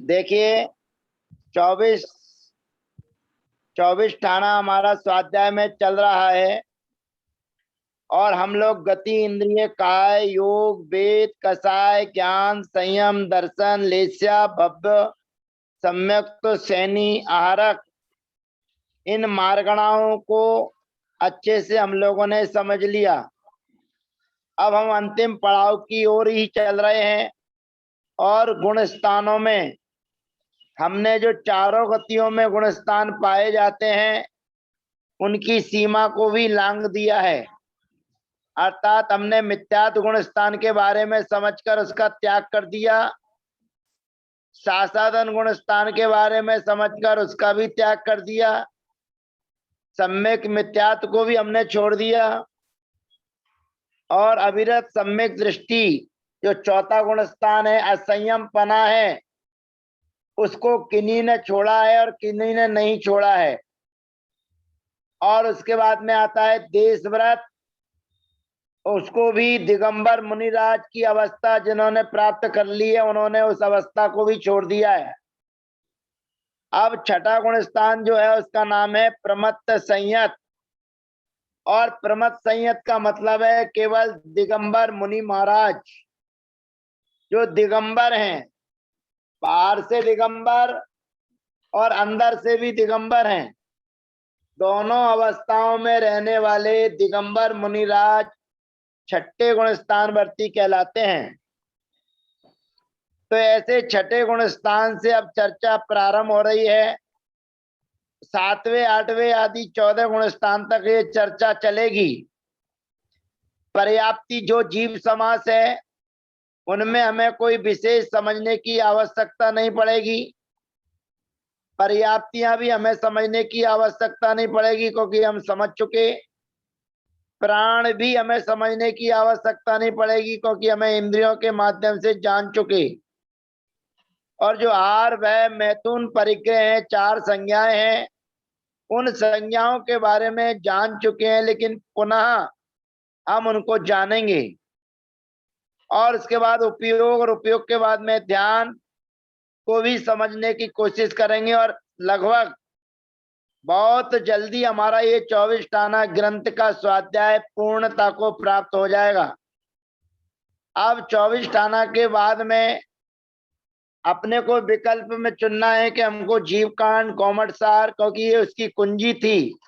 देखिए, 24 24 ठाना हमारा स्वाध्याय में चल रहा है और हम लोग गति, इंद्रिय, काय, योग, वेद, कषाय, ज्ञान, संयम, दर्शन, लेस्या, भव्य, सम्यक, सैनी, आहारक, इन मार्गणाओं को अच्छे से हम लोगों ने समझ लिया। अब हम अंतिम पड़ाव की ओर ही चल रहे हैं और गुण स्थानों में हमने जो चारों गतियों में गुण स्थान पाए जाते हैं उनकी सीमा को भी लांघ दिया है। अर्थात हमने मिथ्यात्व गुण स्थान के बारे में समझकर उसका त्याग कर दिया, सासाधन गुण स्थान के बारे में समझकर उसका भी त्याग कर दिया, सम्यक मिथ्यात्व को भी हमने छोड़ दिया और अविरत सम्यक दृष्टि जो चौथा गुण स्थान है, असंयम पना है, उसको किन्हीं ने छोड़ा है और किन्हीं ने नहीं छोड़ा है। और उसके बाद में आता है देश व्रत, उसको भी दिगंबर मुनिराज की अवस्था जिन्होंने प्राप्त कर ली है उन्होंने उस अवस्था को भी छोड़ दिया है। अब छठा गुण स्थान जो है उसका नाम है प्रमत्त संयत, और प्रमत्त संयत का मतलब है केवल दिगंबर मुनि महाराज जो दिगंबर हैं, बाहर से दिगंबर और अंदर से भी दिगंबर हैं, दोनों अवस्थाओं में रहने वाले दिगंबर मुनिराज छठे गुण स्थान वर्ती कहलाते हैं। तो ऐसे छठे गुण स्थान से अब चर्चा प्रारंभ हो रही है। 7वें 8वें आदि 14 गुण स्थान तक ये चर्चा चलेगी। पर्याप्ति जो जीव समास है उनमें हमें कोई विशेष समझने की आवश्यकता नहीं पड़ेगी, पर्याप्तियां भी हमें समझने की आवश्यकता नहीं पड़ेगी क्योंकि हम समझ चुके। प्राण भी हमें समझने की आवश्यकता नहीं पड़ेगी क्योंकि हमें इंद्रियों के माध्यम से जान चुके। और जो आहार, वह, मैथुन, परिग्रह हैं, 4 संज्ञाएं हैं, उन संज्ञाओं के बारे में जान चुके हैं, लेकिन पुनः हम उनको जानेंगे। और उसके बाद उपयोग, और उपयोग के बाद में ध्यान को भी समझने की कोशिश करेंगे और लगभग बहुत जल्दी हमारा ये 24 टाना ग्रंथ का स्वाध्याय पूर्णता को प्राप्त हो जाएगा। अब 24 टाना के बाद में अपने को विकल्प में चुनना है कि हमको जीवकांड, गौमटसार, क्योंकि ये उसकी कुंजी थी,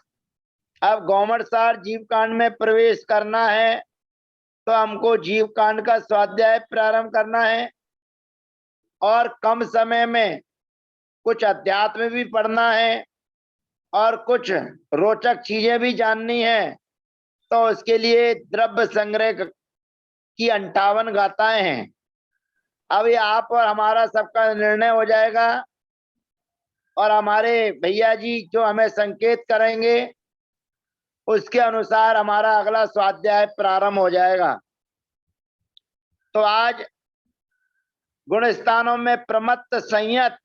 अब गौमटसार जीवकांड में प्रवेश करना है तो हमको जीवकांड का स्वाध्याय प्रारंभ करना है और कम समय में कुछ अध्यात्म भी पढ़ना है और कुछ रोचक चीजें भी जाननी है। तो उसके लिए द्रव्य संग्रह की 58 गाथाएं हैं। अब ये आप और हमारा सबका निर्णय हो जाएगा और हमारे भैया जी जो हमें संकेत करेंगे उसके अनुसार हमारा अगला स्वाध्याय प्रारंभ हो जाएगा। तो आज गुण स्थानों में प्रमत्त संयत,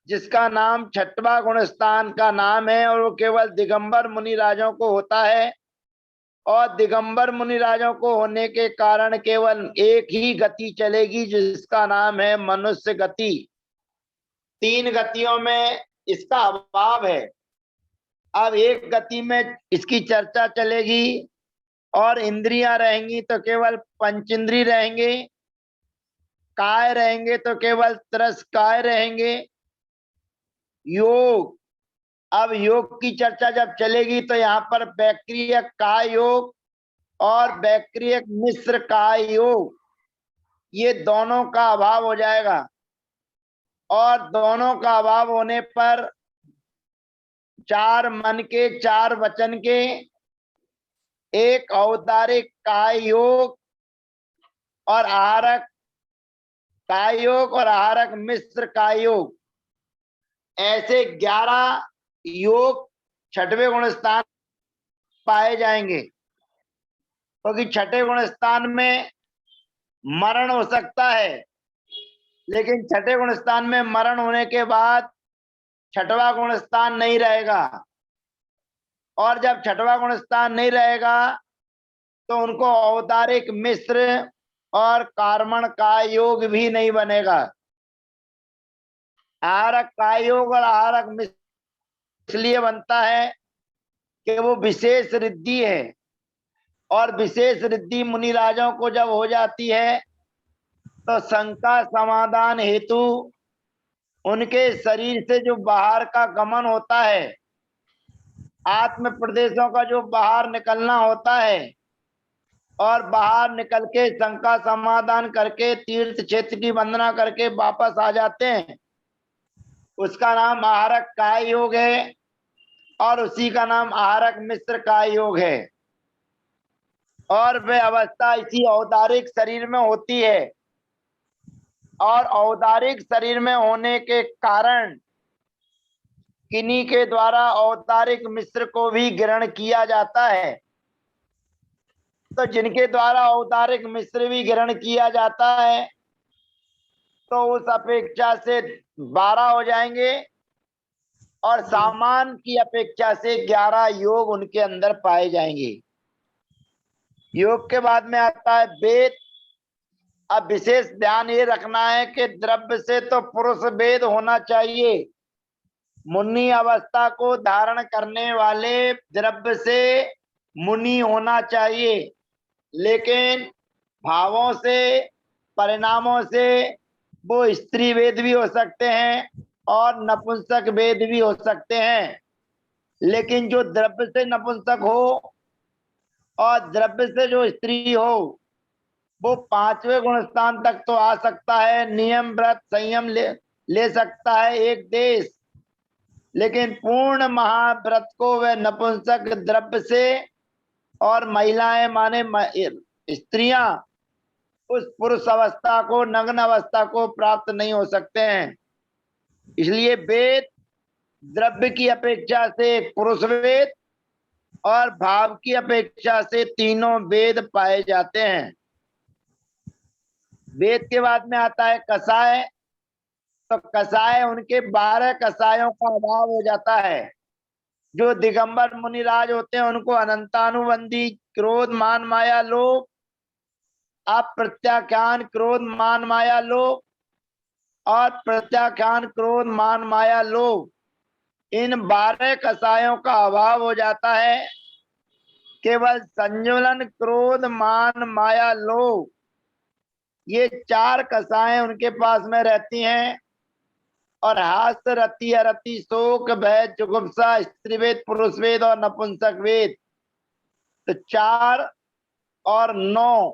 जिसका नाम छठवा गुण स्थान का नाम है, और वो केवल दिगंबर मुनिराजों को होता है और दिगंबर मुनिराजों को होने के कारण केवल एक ही गति चलेगी जिसका नाम है मनुष्य गति। 3 गतियों में इसका अभाव है। अब एक गति में इसकी चर्चा चलेगी और इंद्रियां रहेंगी तो केवल पंचेंद्रिय रहेंगे, काय रहेंगे तो केवल त्रस-काय रहेंगे। योग, अब योग की चर्चा जब चलेगी तो यहाँ पर वैक्रियक काय योग और वैक्रियक मिश्र काय योग, ये दोनों का अभाव हो जाएगा। और दोनों का अभाव होने पर 4 मन के, 4 वचन के, एक औदारिक काय योग और आहारक काय योग और आहारक मिश्र काय योग, ऐसे 11 योग छठवें गुण स्थान पाए जाएंगे। क्योंकि छठे गुण स्थान में मरण हो सकता है, लेकिन छठे गुण स्थान में मरण होने के बाद छठवा गुण स्थान नहीं रहेगा, और जब छठवा गुण स्थान नहीं रहेगा तो उनको औदारिक मिश्र और कार्मण का योग भी नहीं बनेगा। आहारक काय योग और आहारक मिश्र इसलिए बनता है कि वो विशेष रिद्धि है, और विशेष रिद्धि मुनि राजाओं को जब हो जाती है तो शंका समाधान हेतु उनके शरीर से जो बाहर का गमन होता है, आत्म प्रदेशों का जो बाहर निकलना होता है, और बाहर निकल के शंका समाधान करके तीर्थ क्षेत्र की वंदना करके वापस आ जाते हैं, उसका नाम आहारक काय योग है, और उसी का नाम आहारक मिश्र काय योग है। और वह अवस्था इसी औदारिक शरीर में होती है, और औदारिक शरीर में होने के कारण किन्हीं के द्वारा औदारिक मिश्र को भी ग्रहण किया जाता है। तो जिनके द्वारा औदारिक मिश्र भी ग्रहण किया जाता है तो उस अपेक्षा से 12 हो जाएंगे, और सामान्य की अपेक्षा से 11 योग उनके अंदर पाए जाएंगे। योग के बाद में आता है वेद। अब विशेष ध्यान ये रखना है कि द्रव्य से तो पुरुष वेद होना चाहिए, मुनि अवस्था को धारण करने वाले द्रव्य से मुनि होना चाहिए, लेकिन भावों से परिणामों से वो स्त्री वेद भी हो सकते हैं और नपुंसक वेद भी हो सकते हैं। लेकिन जो द्रव्य से नपुंसक हो और द्रव्य से जो स्त्री हो वो 5वें गुण स्थान तक तो आ सकता है, नियम व्रत संयम ले सकता है एक देश, लेकिन पूर्ण महाव्रत को वह नपुंसक द्रव्य से, और महिलाएं माने स्त्रियां उस पुरुष अवस्था को, नग्न अवस्था को प्राप्त नहीं हो सकते हैं। इसलिए वेद द्रव्य की अपेक्षा से पुरुष वेद और भाव की अपेक्षा से तीनों वेद पाए जाते हैं। वेद के बाद में आता है कसाय। तो कसाय उनके 12 कसायों का अभाव हो जाता है। जो दिगंबर मुनिराज होते हैं उनको अनंतानुबंधी क्रोध मान माया लोभ, अप्रत्याख्यान क्रोध मान माया लोभ और प्रत्याख्यान क्रोध मान माया लोभ, इन 12 कसायों का अभाव हो जाता है। केवल संजुलन क्रोध मान माया लोभ, ये 4 कसाएं उनके पास में रहती हैं। और हास्य रति अरति शोक भय जुगुप्सा स्त्रीवेद पुरुष वेद और नपुंसक वेद, तो 4 और 9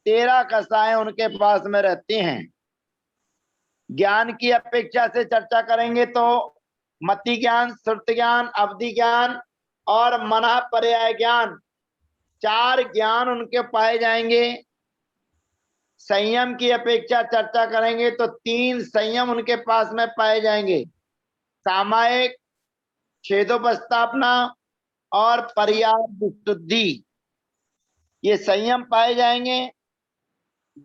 13 कसाएं उनके पास में रहती हैं। ज्ञान की अपेक्षा से चर्चा करेंगे तो मति ज्ञान, श्रुति ज्ञान, अवधि ज्ञान और मना पर्याय ज्ञान, 4 ज्ञान उनके पाए जाएंगे। संयम की अपेक्षा चर्चा करेंगे तो 3 संयम उनके पास में पाए जाएंगे, सामायिक, छेदोपस्थापना और पर्याप्त विशुद्धि, ये संयम पाए जाएंगे।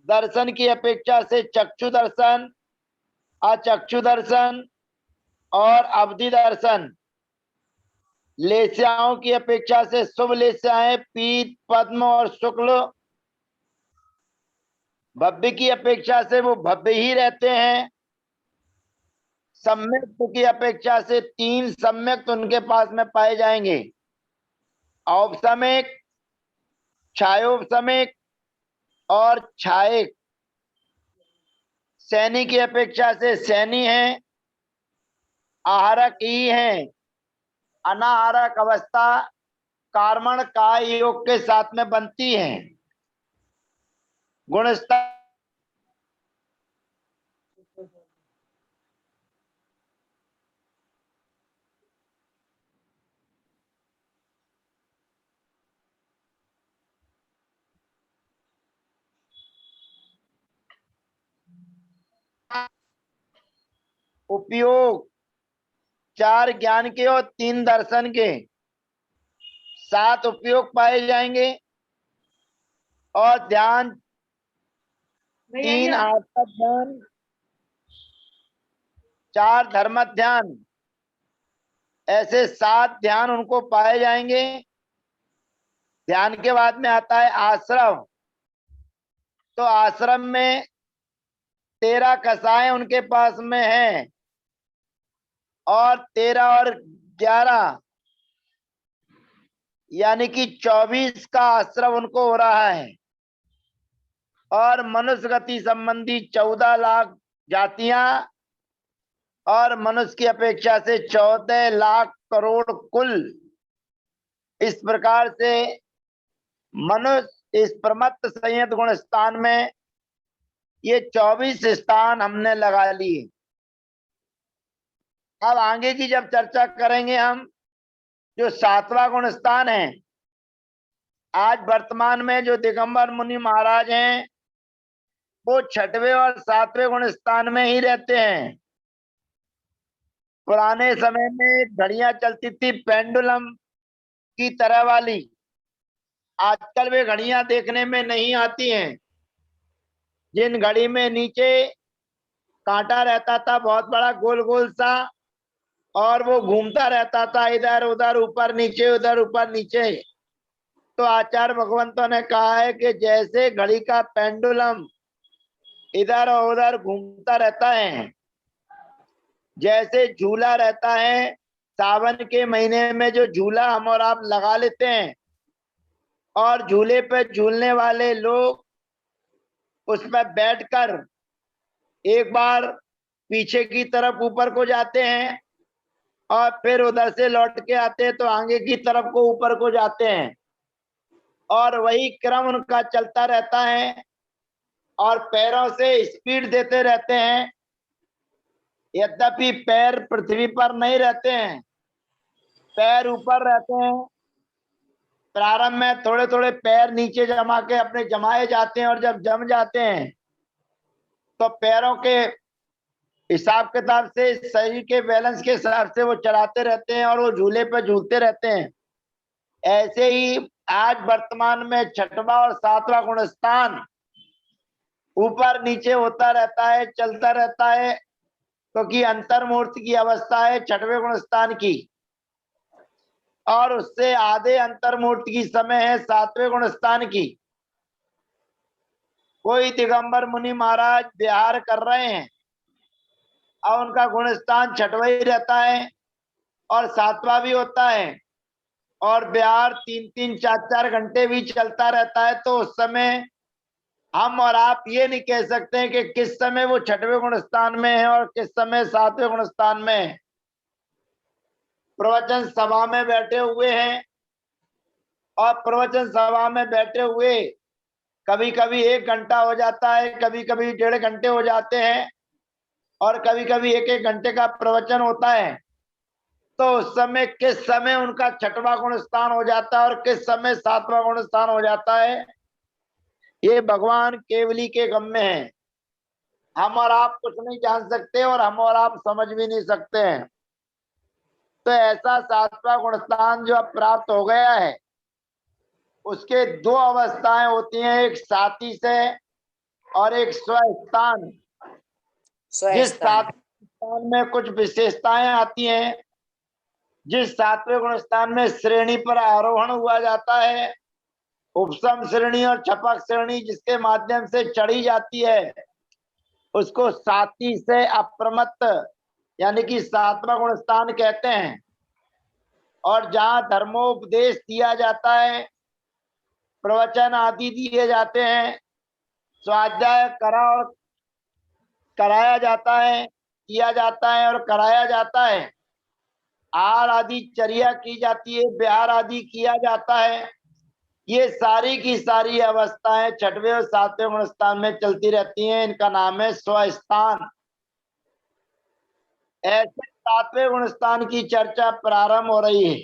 दर्शन की अपेक्षा से चक्षु दर्शन, अचक्षु दर्शन और अवधि दर्शन। लेस्याओं की अपेक्षा से शुभ लेस्याएं पीत पद्म और शुक्ल, भव्य की अपेक्षा से वो भव्य ही रहते हैं। सम्यक की अपेक्षा से 3 सम्यक उनके पास में पाए जाएंगे, औपसमिक, छायोपसमिक और छायक। सैनी की अपेक्षा से सैनी है, आहारक ही है। अनाहारक अवस्था कार्मण काय योग के साथ में बनती है। गुणस्तर उपयोग 4 ज्ञान के और 3 दर्शन के, 7 उपयोग पाए जाएंगे। और ध्यान 3 आत्म ध्यान, 4 धर्म ध्यान, ऐसे 7 ध्यान उनको पाए जाएंगे। ध्यान के बाद में आता है आश्रम। तो आश्रम में 13 कसाएं उनके पास में है और 13 और 11 यानी कि 24 का आश्रम उनको हो रहा है। और मनुष्य गति संबंधी 14 लाख जातियां और मनुष्य की अपेक्षा से 14 लाख करोड़ कुल। इस प्रकार से मनुष्य इस प्रमत्त संयत गुण स्थान में ये 24 स्थान हमने लगा लिए। अब आगे की जब चर्चा करेंगे हम, जो 7वां गुण स्थान है, आज वर्तमान में जो दिगंबर मुनि महाराज हैं वो 6वें और 7वें गुण स्थान में ही रहते हैं। पुराने समय में घड़ियां चलती थी पेंडुलम की तरह वाली, आजकल वे घड़ियां देखने में नहीं आती हैं। जिन घड़ी में नीचे कांटा रहता था बहुत बड़ा गोल गोल सा, और वो घूमता रहता था इधर उधर ऊपर नीचे उधर ऊपर नीचे। तो आचार्य भगवंतों ने कहा है कि जैसे घड़ी का पेंडुलम इधर और उधर घूमता रहता है, जैसे झूला रहता है, सावन के महीने में जो झूला हम और आप लगा लेते हैं और झूले पे झूलने वाले लोग उसमें बैठकर एक बार पीछे की तरफ ऊपर को जाते हैं और फिर उधर से लौट के आते हैं तो आगे की तरफ को ऊपर को जाते हैं, और वही क्रम उनका चलता रहता है और पैरों से स्पीड देते रहते हैं। यद्यपि पैर पृथ्वी पर नहीं रहते हैं, पैर ऊपर रहते हैं। प्रारंभ में थोड़े थोड़े पैर नीचे जमा के अपने जमाए जाते हैं और जब जम जाते हैं तो पैरों के हिसाब किताब से, शरीर के बैलेंस के हिसाब से वो चलाते रहते हैं और वो झूले पर झूलते रहते हैं। ऐसे ही आज वर्तमान में 6वां और 7वां गुण स्थान ऊपर नीचे होता रहता है, चलता रहता है, क्योंकि अंतर्मूर्ति की अवस्था है 6वें गुण स्थान की, और उससे आधे अंतर्मूर्ति की समय है 7वें गुण स्थान की। कोई दिगंबर मुनि महाराज विहार कर रहे हैं और उनका गुण स्थान 6वां ही रहता है और 7वां भी होता है, और विहार 3-3 4-4 घंटे भी चलता रहता है, तो उस समय हम और आप ये नहीं कह सकते हैं कि किस समय वो 6वें गुण स्थान में है और किस समय 7वें गुण स्थान में है। प्रवचन सभा में बैठे हुए हैं और प्रवचन सभा में बैठे हुए कभी कभी 1 घंटा हो जाता है, कभी कभी 1.5 घंटे हो जाते हैं, और कभी कभी 1-1 घंटे का प्रवचन होता है। तो उस समय किस समय उनका 6वां गुण स्थान हो जाता है और किस समय 7वां गुण स्थान हो जाता है, ये भगवान केवली के गम में है। हम और आप कुछ नहीं जान सकते और हम और आप समझ भी नहीं सकते हैं। तो ऐसा 7वां गुण स्थान जो अब प्राप्त हो गया है, उसके 2 अवस्थाएं होती हैं, एक साथी से और एक स्वस्थान। जिस 7वें स्थान में कुछ विशेषताएं आती हैं, जिस 7वें गुण स्थान में श्रेणी पर आरोहण हुआ जाता है, उपसम श्रेणी और छपक श्रेणी जिसके माध्यम से चढ़ी जाती है, उसको साथी से अप्रमत्त यानी कि 7वां गुण स्थान कहते हैं। और जहां धर्मोपदेश दिया जाता है, प्रवचन आदि दिए जाते हैं, स्वाध्याय कराया जाता है, किया जाता है और कराया जाता है, आहार आदि चर्या की जाती है, विहार आदि किया जाता है, ये सारी की सारी अवस्थाएं 6वें और 7वें गुण स्थान में चलती रहती हैं। इनका नाम है स्वस्थान। ऐसे 7वें गुण स्थान की चर्चा प्रारंभ हो रही है।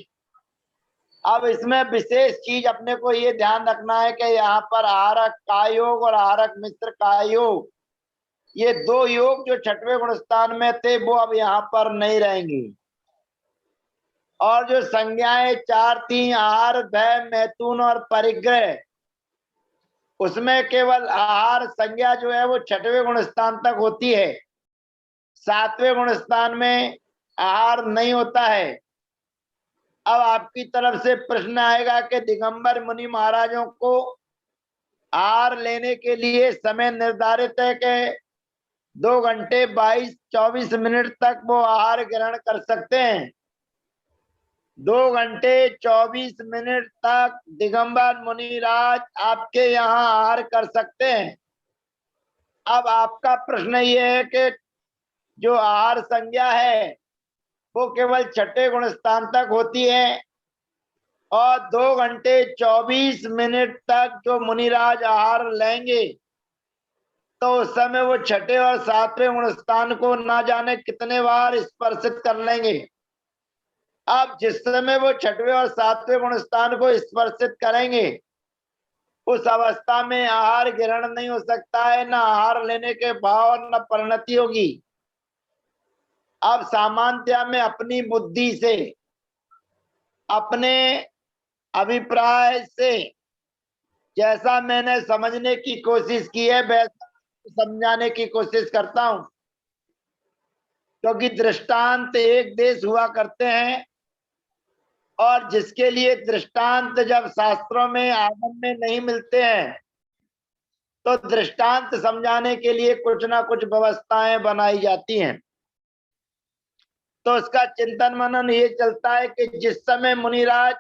अब इसमें विशेष चीज अपने को ये ध्यान रखना है कि यहाँ पर आहारक का योग और आहारक मित्र का योग, ये 2 योग जो 6वें गुण स्थान में थे वो अब यहाँ पर नहीं रहेंगी। और जो संज्ञाएं 4 थी, आहार, भय, मैथुन और परिग्रह, उसमें केवल आहार संज्ञा जो है वो 6वें गुण स्थान तक होती है। 7वें गुण स्थान में आहार नहीं होता है। अब आपकी तरफ से प्रश्न आएगा कि दिगंबर मुनि महाराजों को आहार लेने के लिए समय निर्धारित है कि 2 घंटे 22-24 मिनट तक वो आहार ग्रहण कर सकते हैं। 2 घंटे 24 मिनट तक दिगंबर मुनिराज आपके यहाँ आहार कर सकते हैं। अब आपका प्रश्न ये है कि जो आहार संज्ञा है वो केवल छठे गुण स्थान तक होती है और 2 घंटे 24 मिनट तक जो मुनिराज आहार लेंगे तो उस समय वो छठे और सातवें गुण स्थान को ना जाने कितने बार स्पर्शित कर लेंगे। अब जिस समय वो छठवें और सातवें गुण स्थान को स्पर्शित करेंगे उस अवस्था में आहार ग्रहण नहीं हो सकता है, न आहार लेने के भाव न परिणति होगी। अब सामान्यतया में अपनी बुद्धि से, अपने अभिप्राय से जैसा मैंने समझने की कोशिश की है वैसा समझाने की कोशिश करता हूं, क्योंकि दृष्टांत एक देश हुआ करते हैं और जिसके लिए दृष्टांत जब शास्त्रों में आगम में नहीं मिलते हैं तो दृष्टांत समझाने के लिए कुछ ना कुछ व्यवस्थाएं बनाई जाती हैं। तो उसका चिंतन मनन ये चलता है कि जिस समय मुनिराज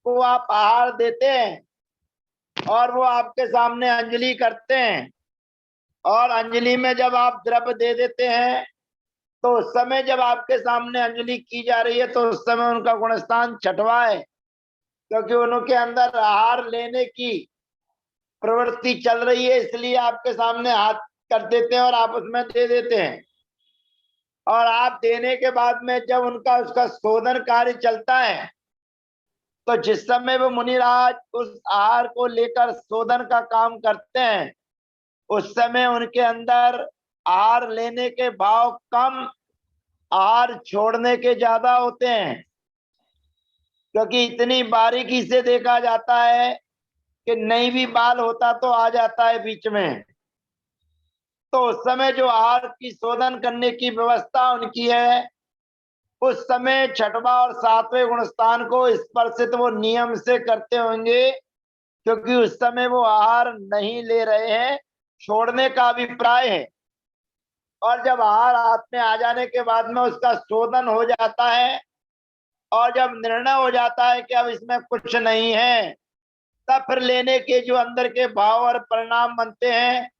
को आप आहार देते हैं और वो आपके सामने अंजलि करते हैं और अंजलि में जब आप द्रव्य दे देते हैं तो उस समय जब आपके सामने अंजलि की जा रही है तो उस समय उनका गुणस्थान छठवा है, क्योंकि उनके अंदर आहार लेने की प्रवृत्ति चल रही है, इसलिए आपके सामने हाथ कर देते हैं और आप उसमें दे देते हैं। और आप देने के बाद में जब उनका उसका शोधन कार्य चलता है तो जिस समय वो मुनिराज उस आहार को लेकर शोधन का काम करते हैं उस समय उनके अंदर आहार लेने के भाव कम, आहार छोड़ने के ज्यादा होते हैं, क्योंकि इतनी बारीकी से देखा जाता है कि नहीं भी बाल होता तो आ जाता है बीच में। तो उस समय जो आहार की शोधन करने की व्यवस्था उनकी है उस समय छठवां और सातवें गुण स्थान को स्पर्शित वो नियम से करते होंगे, क्योंकि उस समय वो आहार नहीं ले रहे हैं, छोड़ने का अभिप्राय है। और जब आहार हाथ में आ जाने के बाद में उसका शोधन हो जाता है और जब निर्णय हो जाता है कि अब इसमें कुछ नहीं है, तब फिर लेने के जो अंदर के भाव और परिणाम बनते हैं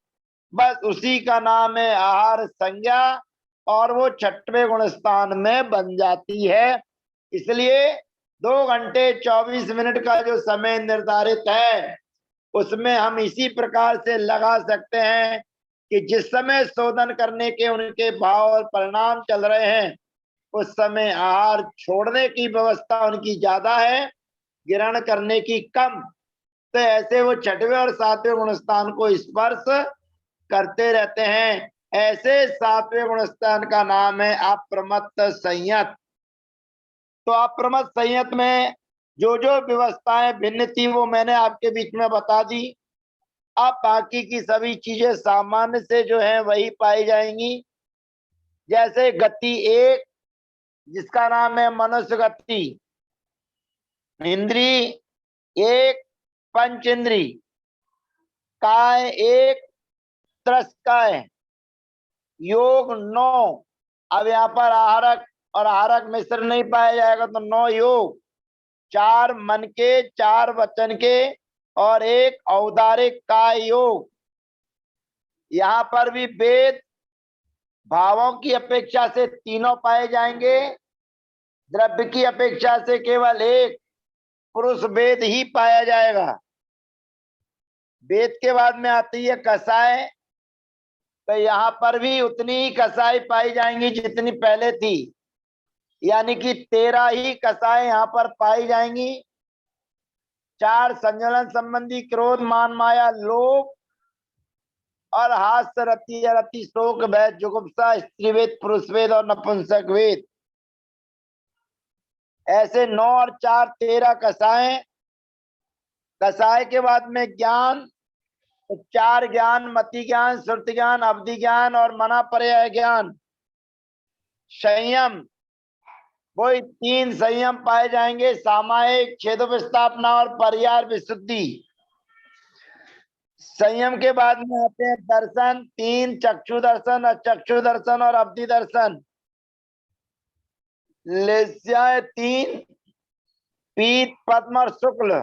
बस उसी का नाम है आहार संज्ञा और वो छठवें गुण स्थान में बन जाती है। इसलिए 2 घंटे 24 मिनट का जो समय निर्धारित है उसमें हम इसी प्रकार से लगा सकते हैं कि जिस समय शोधन करने के उनके भाव और परिणाम चल रहे हैं उस समय आहार छोड़ने की व्यवस्था उनकी ज्यादा है, ग्रहण करने की कम। तो ऐसे वो छठवें और सातवें गुण स्थान को स्पर्श करते रहते हैं। ऐसे सातवें गुण स्थान का नाम है अप्रमत्त संयत। तो अप्रमत्त संयत में जो जो व्यवस्थाएं भिन्न थी वो मैंने आपके बीच में बता दी। अब बाकी की सभी चीजें सामान्य से जो है वही पाई जाएंगी। जैसे गति एक जिसका नाम है मनुष्य गति, इंद्री एक, पंच इंद्री, काय एक, त्रस्काय, योग 9। अब यहाँ पर आहारक और आहारक मिश्र नहीं पाया जाएगा तो 9 योग, 4 मन के, 4 वचन के और 1 औदारिक काय योग। यहाँ पर भी वेद भावों की अपेक्षा से तीनों पाए जाएंगे, द्रव्य की अपेक्षा से केवल 1 पुरुष वेद ही पाया जाएगा। वेद के बाद में आती है कसाय, तो यहाँ पर भी उतनी ही कसाई पाई जाएंगी जितनी पहले थी, यानी कि 13 ही कसाएं यहाँ पर पाई जाएंगी। 4 संजलन संबंधी क्रोध मान माया लोभ और हास्य रति रति शोक भय जुगुप्सा स्त्रीवेद पुरुषवेद और नपुंसक वेद। ऐसे 9 और 4 13 कसाएं। कसाय के बाद में ज्ञान, 4 ज्ञान, मति ज्ञान, श्रुति ज्ञान, अवधि ज्ञान और मना पर्याय ज्ञान। संयम वही 3 संयम पाए जाएंगे, सामायिक, छेद विस्थापना और पर्याय विशुद्धि। संयम के बाद में आते हैं दर्शन, 3 चक्षु दर्शन, अचक्षु दर्शन और अवधि दर्शन। लेस्याएं 3, पीत, पद्म और शुक्ल।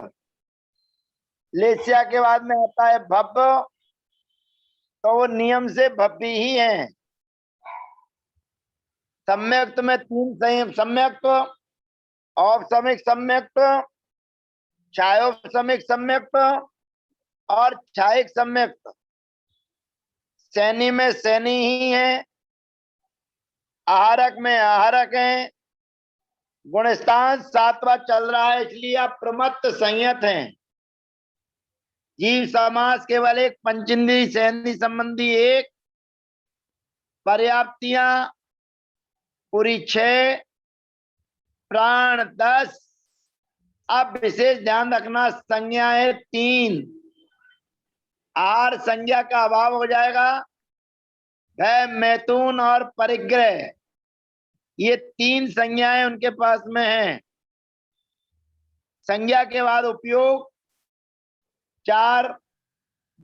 लेस्या के बाद में आता है भव्य, तो वो नियम से भव्य ही है। सम्यक्त में 3 संयम, सम्यक्त, औपसमिक सम्यक्त, छायोपसमिक सम्यक्त और छायिक सम्यक्त। सैनी में सैनी ही है, आहारक में आहारक है। गुणस्थान 7वां चल रहा है, इसलिए आप प्रमत्त संयत हैं। जीव समास केवल एक, पंचेंद्रिय सैनी संबंधी 1, पर्याप्तियां पूरी 6, प्राण 10। अब विशेष ध्यान रखना, संज्ञाएं 3। आहार संज्ञा का अभाव हो जाएगा। भय, मैथुन और परिग्रह, ये 3 संज्ञाएं उनके पास में हैं। संज्ञा के बाद उपयोग 4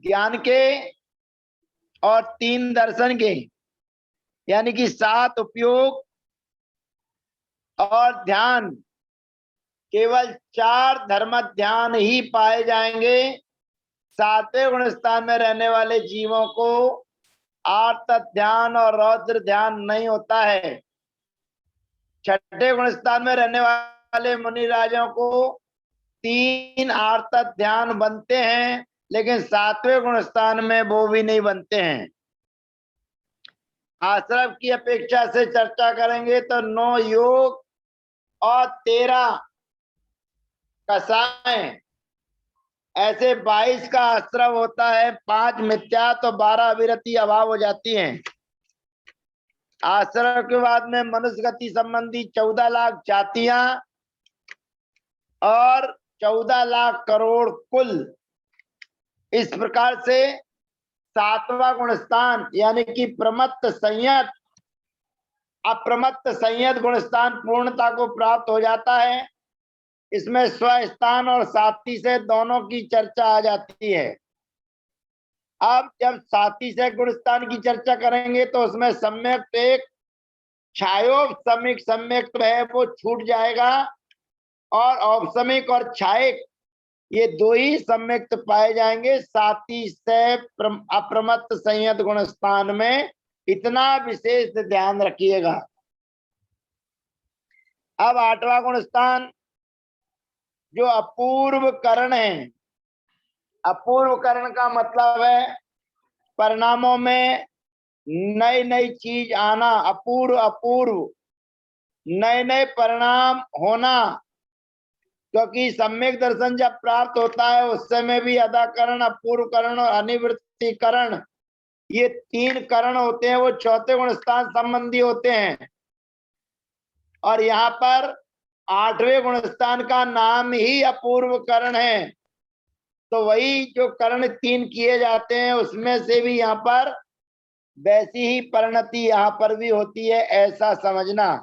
ज्ञान के और 3 दर्शन के, यानी कि 7 उपयोग और ध्यान। केवल 4 धर्म ध्यान ही पाए जाएंगे। 7वें गुण स्थान में रहने वाले जीवों को आर्त ध्यान और रौद्र ध्यान नहीं होता है। 6ठे गुण स्थान में रहने वाले मुनि राजों को 3 आर्त ध्यान बनते हैं, लेकिन 7वें गुण स्थान में वो भी नहीं बनते हैं। आश्रम की अपेक्षा से चर्चा करेंगे तो 9 योग और 13 कसाएं, ऐसे 22 का आश्रम होता है। 5 मिथ्या तो 12 अविरति अभाव हो जाती हैं। आश्रम के बाद में मनुष्य गति संबंधी 14 लाख जातियां और 14 लाख करोड़ कुल। इस प्रकार से 7वां गुणस्थान यानी कि प्रमत्त संयत अप्रमत्त संयत गुणस्थान पूर्णता को प्राप्त हो जाता है। इसमें स्वस्थान और साथी से दोनों की चर्चा आ जाती है। अब जब साथी से गुणस्थान की चर्चा करेंगे तो उसमें सम्यक एक छायोपसमिक सम्यक है, वो छूट जाएगा और औपसमिक और छायिक ये 2 ही सम्यक्त पाए जाएंगे। साथी से अप्रमत्त संयत गुणस्थान में, इतना विशेष ध्यान रखिएगा। अब 8वां गुणस्थान जो अपूर्व करण है। अपूर्व करण का मतलब है परिणामों में नई नई चीज आना। अपूर्व अपूर्व, नए नए परिणाम होना। क्योंकि सम्यक दर्शन जब प्राप्त होता है उस समय भी अदाकरण, अपूर्व करण और अनिवृत्ति करण, ये 3 करण होते हैं, वो 4थे गुण स्थान संबंधी होते हैं। और यहाँ पर 8वें गुण स्थान का नाम ही अपूर्व करण है। तो वही जो कर्ण 3 किए जाते हैं उसमें से भी यहाँ पर वैसी ही परिणति यहाँ पर भी होती है, ऐसा समझना।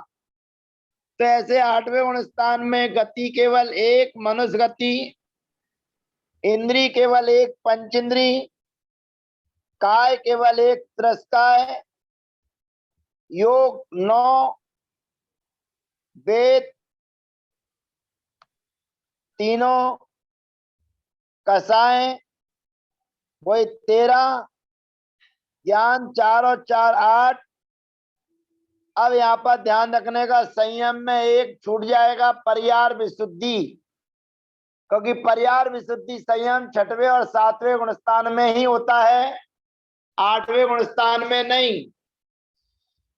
तो ऐसे 8वें गुण स्थान में गति केवल 1 मनुष्य गति, इंद्री केवल 1 पंचेंद्री, काय केवल 1 त्रस्काय, योग 9, वेद 3, कसाएं वही 13, ज्ञान 4 और 4 8। अब यहाँ पर ध्यान रखने का, संयम में 1 छूट जाएगा, पर्यार विशुद्धि। क्योंकि पर्यार विशुद्धि संयम 6वें और 7वें गुणस्थान में ही होता है, 8वें गुणस्थान में नहीं।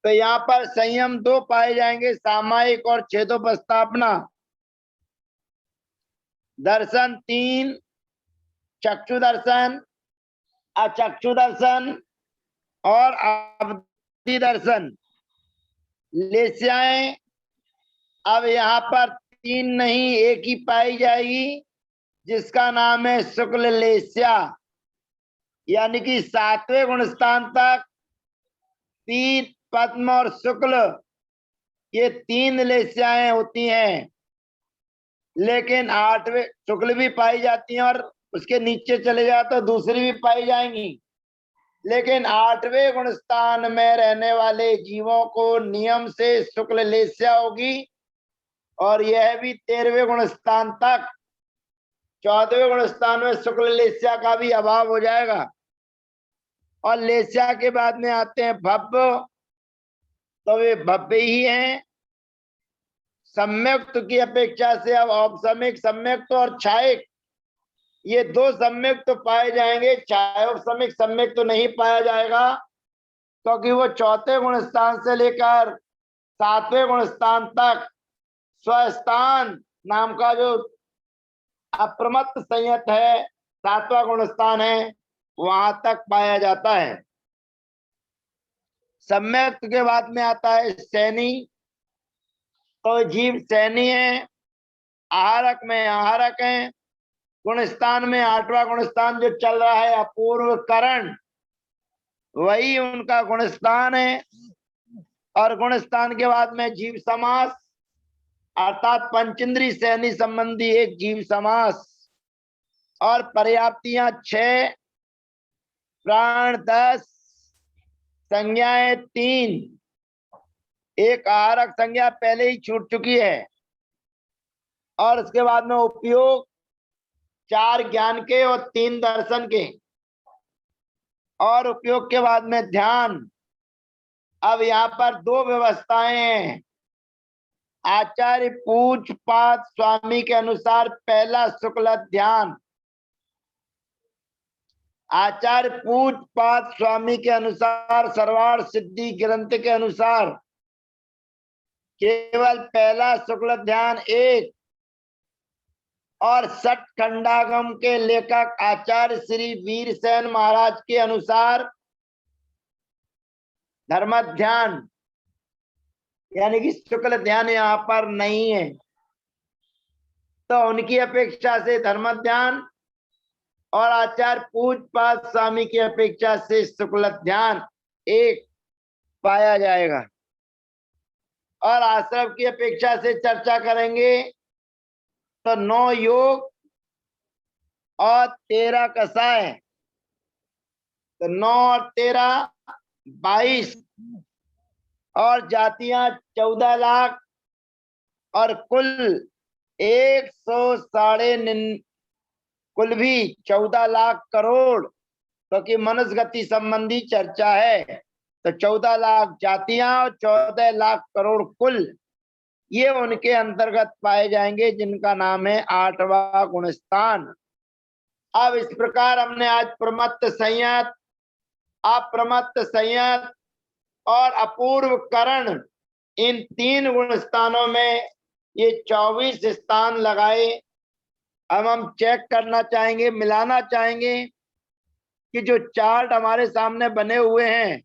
तो यहाँ पर संयम 2 पाए जाएंगे, सामायिक और छेदोपस्थापना। दर्शन 3, चक्षु दर्शन, अचक्षु दर्शन और अवधि दर्शन। लेस्याएं अब यहाँ पर 3 नहीं 1 ही पाई जाएगी, जिसका नाम है शुक्ल लेस्या। यानी कि 7वें गुणस्थान तक पीत, पद्म और शुक्ल ये 3 लेस्याएं होती हैं, लेकिन 8वें शुक्ल भी पाई जाती हैं और उसके नीचे चले जाओ तो दूसरी भी पाई जाएंगी, लेकिन 8वें गुण स्थान में रहने वाले जीवों को नियम से शुक्ल लेस्या होगी, और यह भी 13वें गुण स्थान तक। 14वें गुण स्थान में शुक्ल लेस्या का भी अभाव हो जाएगा। और लेस्या के बाद में आते हैं भव्य, तो वे भव्य ही हैं। सम्यक्त की अपेक्षा से अब औपसमिक, सम्यक्त और छायक, ये दो सम्यक्त तो पाए जाएंगे, छायोपसमिक सम्यक्त तो नहीं पाया जाएगा, क्योंकि वो चौथे गुण स्थान से लेकर 7वें गुण स्थान तक स्वस्थान नाम का जो अप्रमत्त संयत है, 7वां गुण स्थान है, वहां तक पाया जाता है। सम्यक्त के बाद में आता है सैनी, तो जीव सैनी है। आहारक में आहारक है। गुण स्थान में 8वां गुण स्थान जो चल रहा है अपूर्व करण, वही उनका गुण स्थान है। और गुण स्थान के बाद में जीव समास, अर्थात पंचेंद्री सैनी संबंधी एक जीव समास। और पर्याप्तियां 6, प्राण 10, संज्ञाएं 3, एक आहारक संज्ञा पहले ही छूट चुकी है। और उसके बाद में उपयोग 4 ज्ञान के और 3 दर्शन के। और उपयोग के बाद में ध्यान। अब यहाँ पर 2 व्यवस्थाएं हैं। आचार्य पूज्यपाद स्वामी के अनुसार पहला शुक्ल ध्यान, आचार्य पूज्यपाद स्वामी के अनुसार सर्वार्थ सिद्धि ग्रंथ के अनुसार केवल पहला शुक्ल ध्यान 1। और सठ खंडागम के लेखक आचार्य श्री वीरसेन महाराज के अनुसार धर्म ध्यान, यानी कि शुक्ल ध्यान यहाँ पर नहीं है, तो उनकी अपेक्षा से धर्म ध्यान और आचार्य पूज्यपाद स्वामी की अपेक्षा से शुक्ल ध्यान 1 पाया जाएगा। और आश्रम की अपेक्षा से चर्चा करेंगे तो 9 योग और 13 कसाय, तो 9 और 13 22, और जातियां 14 लाख, और कुल 100 कुल भी 14 लाख करोड़, क्योंकि मनुष्य गति संबंधी चर्चा है, तो 14 लाख जातियां और 14 लाख करोड़ कुल, ये उनके अंतर्गत पाए जाएंगे, जिनका नाम है 8वां गुण स्थान। अब इस प्रकार हमने आज प्रमत्त संयत, अप्रमत्त संयत और अपूर्व करण, इन 3 गुण स्थानों में ये 24 स्थान लगाए। अब हम चेक करना चाहेंगे, मिलाना चाहेंगे कि जो चार्ट हमारे सामने बने हुए हैं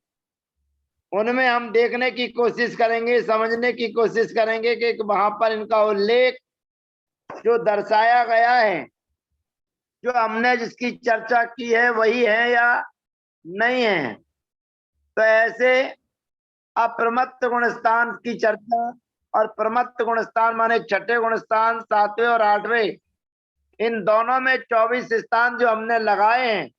उनमें हम देखने की कोशिश करेंगे, समझने की कोशिश करेंगे कि वहां पर इनका उल्लेख जो दर्शाया गया है, जो हमने जिसकी चर्चा की है वही है या नहीं है। तो ऐसे अप्रमत्त गुण स्थान की चर्चा और प्रमत्त गुण स्थान माने छठे गुण स्थान, 7वें और 8वें, इन दोनों में 24 स्थान जो हमने लगाए हैं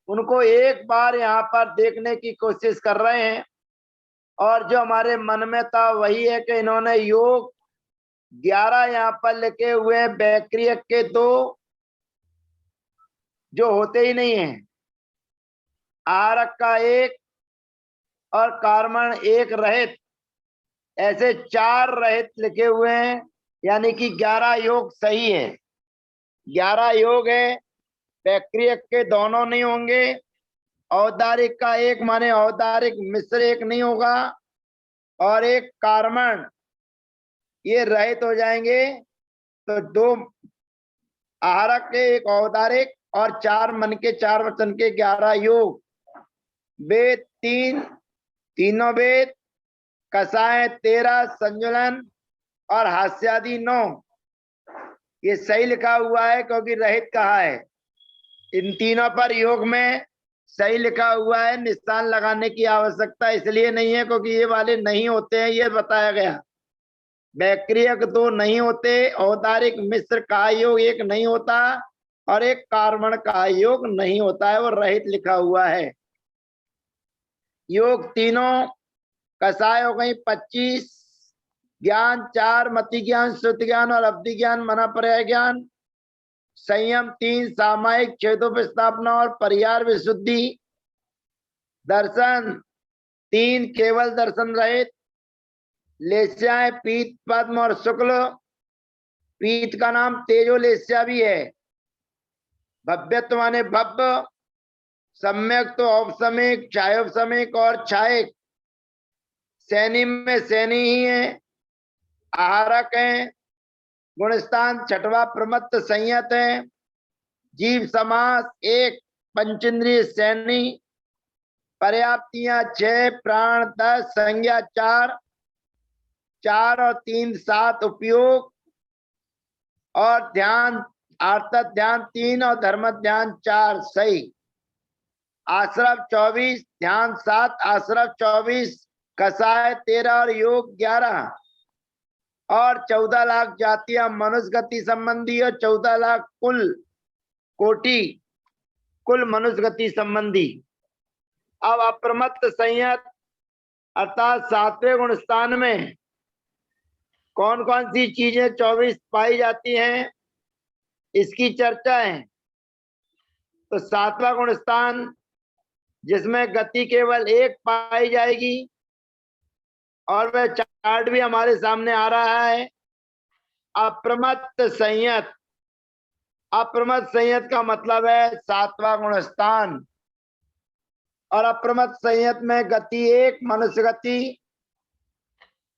उनको एक बार यहाँ पर देखने की कोशिश कर रहे हैं। और जो हमारे मन में था वही है कि इन्होंने योग 11 यहाँ पर लिखे हुए हैं, बैक्रियक के 2 जो होते ही नहीं है, आरक का 1 और कार्मण 1 रहित, ऐसे 4 रहित लिखे हुए हैं, यानी कि 11 योग सही है, 11 योग है। बैक्रियक के दोनों नहीं होंगे, औदारिक का 1 माने औदारिक मिश्र 1 नहीं होगा, और 1 कार्मण, ये रहित हो जाएंगे। तो 2 आहारक के 1 औदारिक और 4 मन के 4 वचन के 11 योग। वेद 3, तीनों वेद, कसाय 13, संजुलन और हास्यादि 9, ये सही लिखा हुआ है क्योंकि रहित कहा है। इन तीनों पर योग में सही लिखा हुआ है, निशान लगाने की आवश्यकता इसलिए नहीं है क्योंकि ये वाले नहीं होते हैं, ये बताया गया। बैक्रियक 2 नहीं होते, औदारिक मिश्र का योग 1 नहीं होता, और एक कार्बन का योग नहीं होता है, वो रहित लिखा हुआ है। योग तीनों, कसाय हो गई 25, ज्ञान 4, मति ज्ञान, श्रुति ज्ञान और अवधि ज्ञान, मना पर्याय ज्ञान। संयम 3, सामायिक छेदोपस्थापना और परिहार विशुद्धि। दर्शन 3, केवल दर्शन रहित। लेस्याएं पीत, पद्म और शुक्ल। पीत का नाम तेजो लेस्या भी है। भव्यत्व माने भव्य, सम्यक तो औपसमिक, छायोपसमिक और छायक। सैनी में सैनी ही है। आहारक है। गुणस्थान छठवा प्रमत्त संयत है। जीव समास 1, पंचेंद्रिय सैनी। पर्याप्तियां 6, प्राण 10, संज्ञा 4, 4 और 3 7 उपयोग और ध्यान, आर्तक ध्यान 3 और धर्म ध्यान 4 सही। आश्रव 24, ध्यान 7, आश्रव 24, कसाय 13 और योग 11 और 14 लाख जातियां मनुष्य गति संबंधी और 14 लाख कुल कोटि कुल मनुष्य गति संबंधी। अब अप्रमत्त संयत अर्थात 7वें गुण स्थान में कौन कौन सी चीजें 24 पाई जाती हैं, इसकी चर्चा है। तो 7वां गुण स्थान जिसमें गति केवल 1 पाई जाएगी और वह चार्ट भी हमारे सामने आ रहा है। अप्रमत्त संयत। अप्रमत्त संयत का मतलब है 7वां गुण स्थान। और अप्रमत्त संयत में गति 1 मनुष्य गति,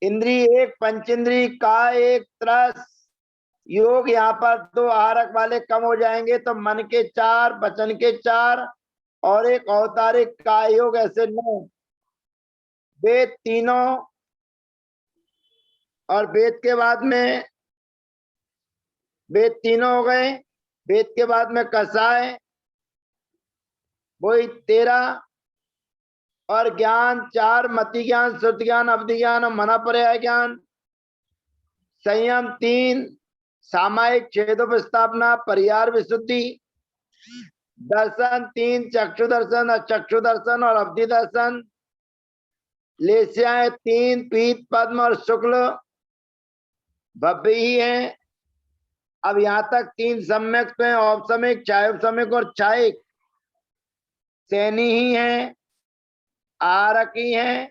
इंद्रिय 1 पंचेंद्रिय, काय 1 त्रस, योग यहाँ पर 2 आहारक वाले कम हो जाएंगे तो मन के 4, वचन के 4 और एक औतारिक काय योग, ऐसे 9। वेद तीनों और वेद के बाद में वेद तीनों हो गए। वेद के बाद में कसाय वही 13 और ज्ञान 4, मति ज्ञान, श्रुति ज्ञान, अवधि ज्ञान और मना पर्याय ज्ञान। संयम 3, सामायिक छेदोपस्थापना, परिहार विशुद्धि। दर्शन 3, चक्षु दर्शन, अचक्षु दर्शन और अवधि दर्शन। लेस्याएं 3, पीत, पद्म और शुक्ल भव्य ही है। अब यहां तक 3 सम्यक में औपसमिक, छायोपसमिक और छायिक सैनी ही है, आहारक ही है।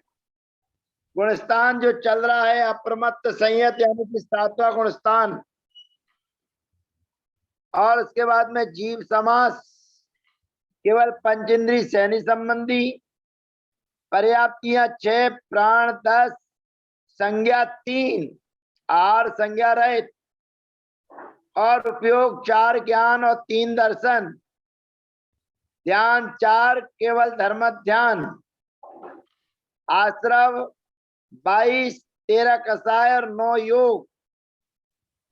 गुणस्थान जो चल रहा है अप्रमत्त संयत यानी कि 7वां गुणस्थान। और उसके बाद में जीव समास केवल पंचेंद्रिय सैनी संबंधी। पर्याप्तियां 6, प्राण 10, संज्ञा 3, आहार संज्ञा रहित और उपयोग 4 ज्ञान और 3 दर्शन। ध्यान 4, केवल धर्म ध्यान। आश्रव 22, 13 कसाय और 9 योग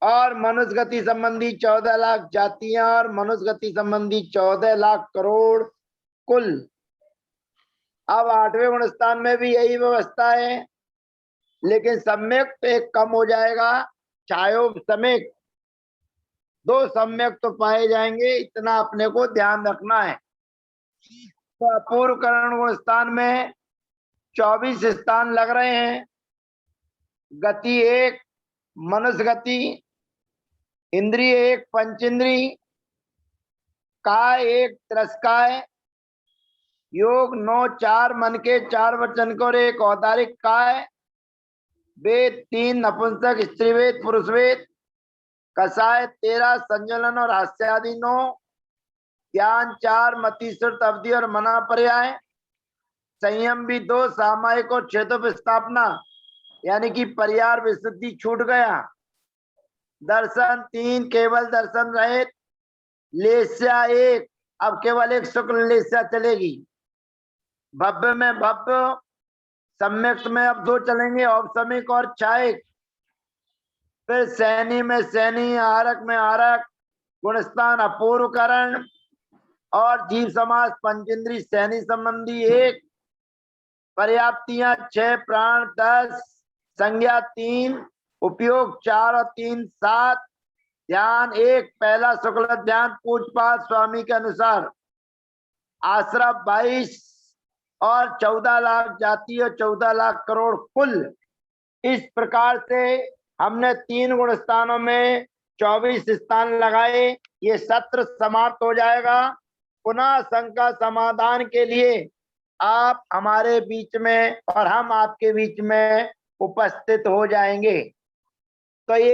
और मनुष्य गति संबंधी 14 लाख जातियां और मनुष्य गति संबंधी 14 लाख करोड़ कुल। अब 8वें गुण स्थान में भी यही व्यवस्था है, लेकिन सम्यक तो एक कम हो जाएगा, छायोपसमिक 2 सम्यक तो पाए जाएंगे, इतना अपने को ध्यान रखना है। तो अपूर्व करण गुण स्थान में 24 स्थान लग रहे हैं। गति 1 मनुष्य गति, इंद्रिय 1 पंचेंद्रिय, काय 1 त्रस्काय, योग 9 4 मन के 4 वचन को और 1 औदारिक काय। वेद 3 नपुंसक स्त्री वेद पुरुष वेद। कसाय 13 संजलन और हास्य आदि 9। ज्ञान 4 मति श्रुत अवधि और मना पर्याय। संयम भी 2 सामायिक और छेदोपस्थापना यानी कि परिहार विशुद्धि छूट गया। दर्शन 3 केवल दर्शन रहित। लेस्या 1 अब केवल एक शुक्ल लेस्या चलेगी। भव्य में भव्य, सम्यक में अब 2 चलेंगे, औपसमिक और छायिक। फिर सैनी में सैनी, आहारक में आहारक, गुणस्थान अपूर्व करण और जीव समास पंचेंद्रिय सैनी संबंधी 1। पर्याप्तियां 6, प्राण 10, संज्ञा 3, उपयोग 4 और 3 7 ध्यान एक, पहला शुक्ल ध्यान पूजपाठ स्वामी के अनुसार आश्रम 22 और 14 लाख जाति और 14 लाख करोड़ कुल। इस प्रकार से हमने 3 गुण स्थानों में 24 स्थान लगाए। ये सत्र समाप्त हो जाएगा। पुनः शंका समाधान के लिए आप हमारे बीच में और हम आपके बीच में उपस्थित हो जाएंगे। तो ये